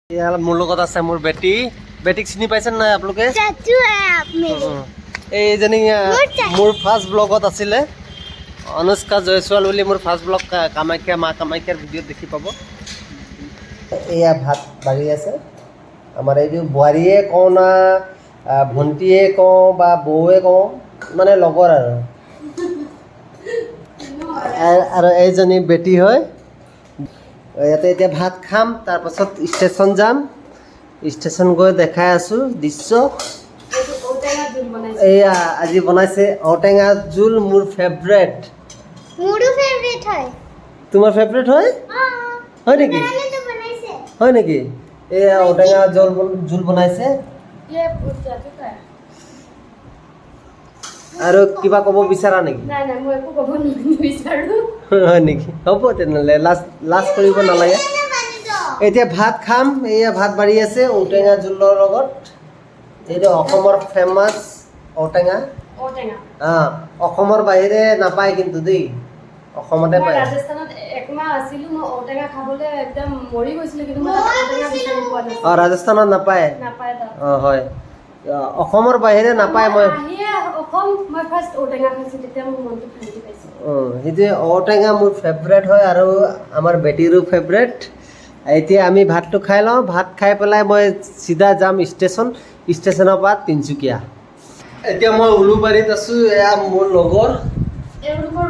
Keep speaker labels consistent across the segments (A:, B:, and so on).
A: মোৰ লগত আছে মোৰ বেটি বেটিক চিনি পাইছেন নাই আপোনালোকে এইজনী মোৰ ফাৰ্ষ্ট ব্লগত আছিলে অনুষ্কা জয়ছোৱাল বুলি মোৰ ফাৰ্ষ্ট ব্লগ কামাখ্যা মা কামাখ্যাৰ ভিডিঅ'ত দেখি পাব এয়া ভাত বাঢ়ি আছে আমাৰ এইটো বোৱাৰীয়ে কওঁ না ভণ্টিয়ে কওঁ বা বৌৱে কওঁ মানে লগৰ আৰু এইজনী বেটি হয় ইয়াতে এতিয়া ভাত খাম তাৰপাছত ষ্টেচন যাম ষ্টেচন গৈ দেখাই আছোঁ দৃশ্য এয়া আজি বনাইছে ঔটেঙা জোল মোৰ ফেভৰেট হয় তোমাৰ ফেভৰেট হয় হয় নেকি হয় নেকি এয়া ঔটেঙা জোল বনাইছে আৰু কিবা ক'ব বিচাৰা নেকি হয় নেকি হ'ব তেনেহ'লে লাষ্ট কৰিব নালাগে এতিয়া ভাত খাম এয়া ভাত বাঢ়ি আছে ঔটেঙা জোলৰ লগত এইটো অসমৰ ফেমাছ ঔটেঙা অসমৰ বাহিৰে নাপায় কিন্তু দেই অসমতে পায় ৰাজস্থানত নাপায় অঁ হয় অসমৰ বাহিৰে নাপায় মই সেইটোৱে ঔটেঙা মোৰ ফেভৰেট হয় আৰু আমাৰ বেটিৰো ফেভৰেট এতিয়া আমি ভাতটো খাই লওঁ ভাত খাই পেলাই মই চিধা যাম ষ্টেচনৰ পৰা তিনচুকীয়া এতিয়া মই উলুবাৰীত আছোঁ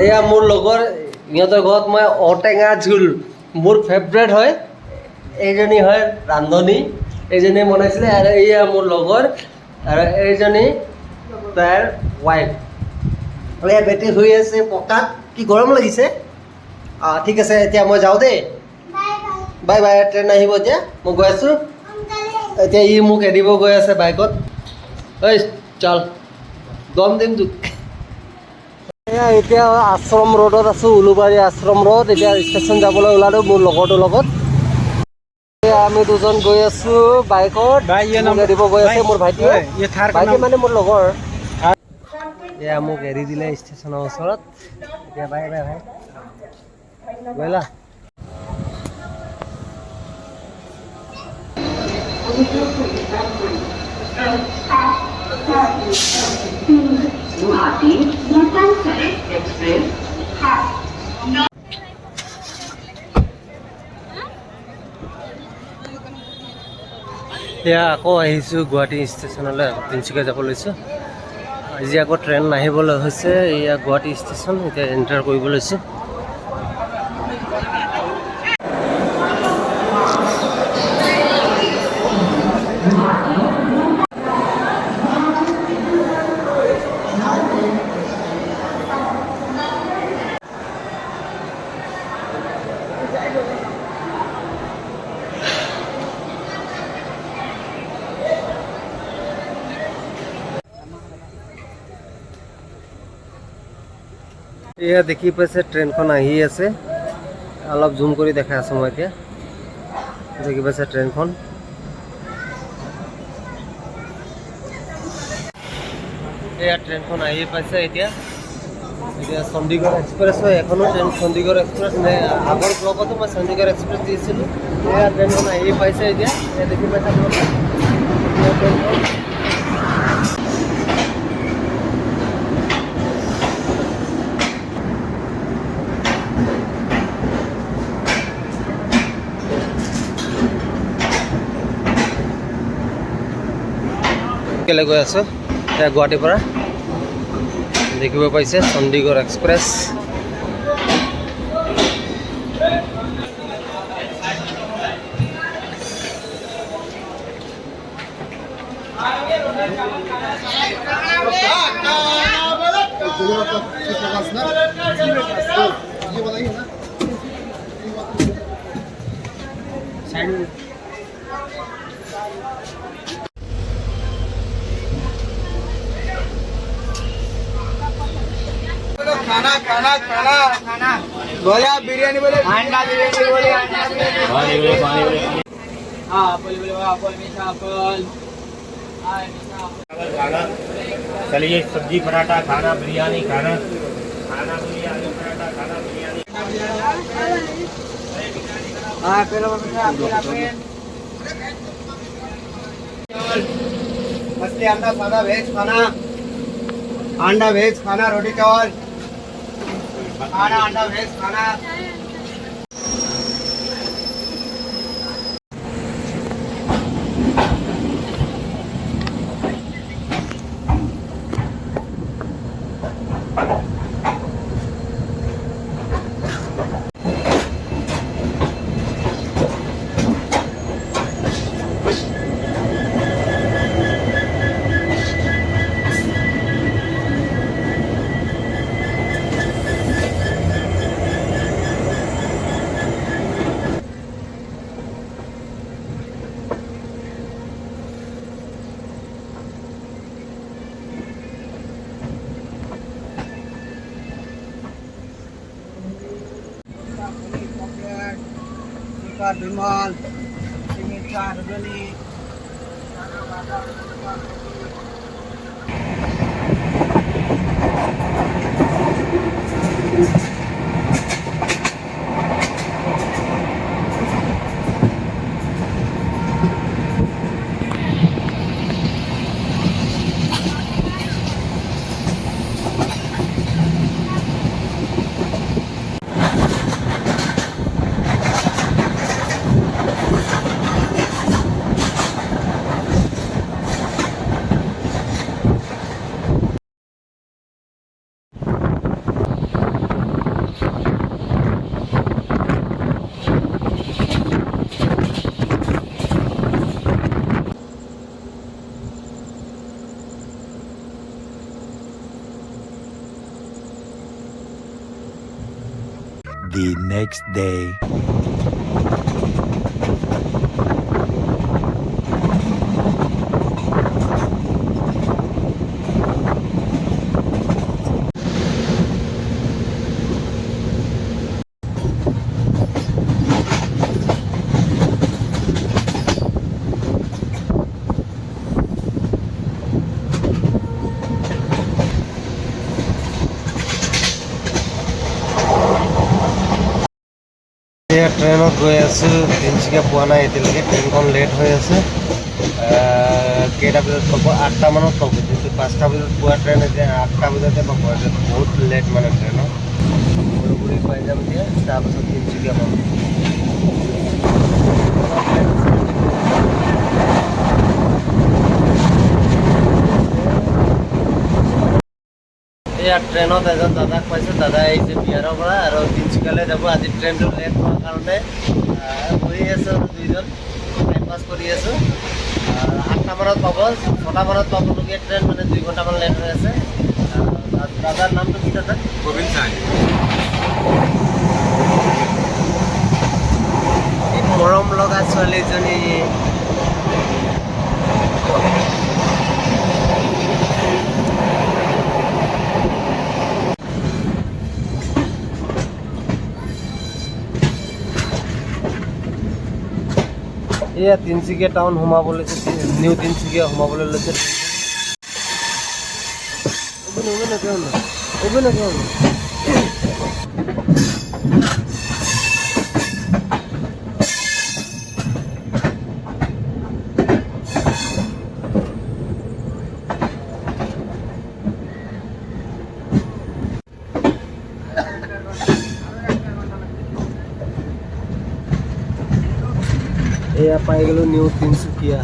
A: এয়া মোৰ লগৰ ইহঁতৰ ঘৰত মই ঔটেঙা জোল মোৰ ফেভৰেট হয় এইজনী হয় ৰান্ধনী এইজনীয়ে বনাইছিলে আৰু এয়া মোৰ লগৰ আৰু এইজনী তাইৰ ৱাইফ এয়া বেটি শুই আছে পকাত কি গৰম লাগিছে ঠিক আছে এতিয়া মই যাওঁ দেই বাই বাই ট্ৰেইন আহিব এতিয়া মই গৈ আছোঁ এতিয়া ই মোক এৰিব গৈ আছে বাইকত ঐ চল দম দিম তোক এয়া এতিয়া আশ্ৰম ৰোডত আছোঁ উলুবাৰী আশ্ৰম ৰোড এতিয়া ষ্টেচন যাবলৈ ওলালোঁ মোৰ লগৰটোৰ লগত আমি দুজন গৈ আছোঁ বাইকত এৰিব গৈ আছে মোৰ ভাইটিয়ে মানে মোৰ লগৰ এয়া মোক এৰি দিলে ষ্টেচনৰ ওচৰত এতিয়া বাই বাই ভাই গৈলা এতিয়া আকৌ আহিছোঁ গুৱাহাটী ষ্টেচনলৈ তিনচুকীয়া যাব লৈছোঁ আজি আকৌ ট্ৰেইন নাহিবলৈ হৈছে এয়া গুৱাহাটী ষ্টেচন এতিয়া এণ্টাৰ কৰিব লৈছোঁ এয়া দেখি পাইছে ট্ৰেইনখন আহি আছে অলপ জুম কৰি দেখাই আছোঁ মই এতিয়া দেখি পাইছে ট্ৰেইনখন এয়া ট্ৰেইনখন আহি পাইছে এতিয়া চণ্ডীগড় এক্সপ্ৰেছ হয় এখনো ট্ৰেইন চণ্ডীগড় এক্সপ্ৰেছ আগৰ ব্লগতো মই চণ্ডীগড় এক্সপ্ৰেছ দিছিলোঁ এয়া ট্ৰেইনখন আহি পাইছে এতিয়া দেখি পাইছে আপোনালোকে ট্ৰেইনখন কেলৈ গৈ আছোঁ এতিয়া গুৱাহাটীৰ পৰা দেখিব পাইছে চণ্ডীগড় এক্সপ্ৰেছ खाना बोले आप बिरयानी बोले अंडा बिरयानी बोले पानी बोले हाँ बोले मीठा खाना चलिए सब्जी पराठा खाना बिरयानी खाना बिरयानी पराठा खाना बिरयानी हाँ
B: मछली अंडा सादा वेज खाना, अंडा वेज खाना, रोटी चावल खाना, अंडा वेज खाना। Bimal, ini cara beli.
C: The next day.
A: ট্ৰেইনত গৈ আছোঁ, তিনিচুকীয়া পোৱা নাই এতিয়ালৈকে। ট্ৰেইনখন লেট হৈ আছে। কেইটা বজাত পাব? 8টা মানত পাব। যিহেতু 5টা বজাত পোৱা ট্ৰেইন, এতিয়া 8টা বজাতে পাব। বহুত লেট মানে ট্ৰেইনত। গুৰি পাই যাম এতিয়া, তাৰপাছত তিনিচুকীয়া পাম। এয়া ট্ৰেইনত এজন দাদাক পাইছোঁ। দাদা আহিছে বিহাৰৰ পৰা আৰু তিনিচুকীয়ালৈ যাব। আজি ট্ৰেইনটো লেট হোৱাৰ কাৰণে বহি আছোঁ, দুইজন টাইম পাছ কৰি আছোঁ। 8টা মানত পাব, 6টা মানত পাবলগীয়া ট্ৰেইন, মানে 2 ঘণ্টামান লেট হৈ আছে। দাদাৰ নামটো কি দাদা?
B: गोविंद साई।
A: মৰম লগা ছোৱালীজনী। এয়া তিনিচুকীয়া টাউন সোমাব লৈছে, নিউ তিনিচুকীয়া সোমাবলৈ লৈছে। এয়া পাই গ'লো নিউ তিনিচুকীয়া।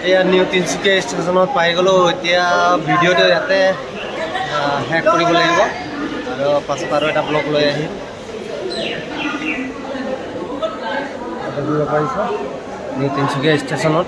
A: এয়া নিউ তিনিচুকীয়া ষ্টেচনত পাই গ'লোঁ। এতিয়া ভিডিঅ'টো ইয়াতে শেষ কৰিব লাগিব আৰু পাছত আৰু এটা ব্লগ লৈ আহিম। নিউ তিনিচুকীয়া ষ্টেচনত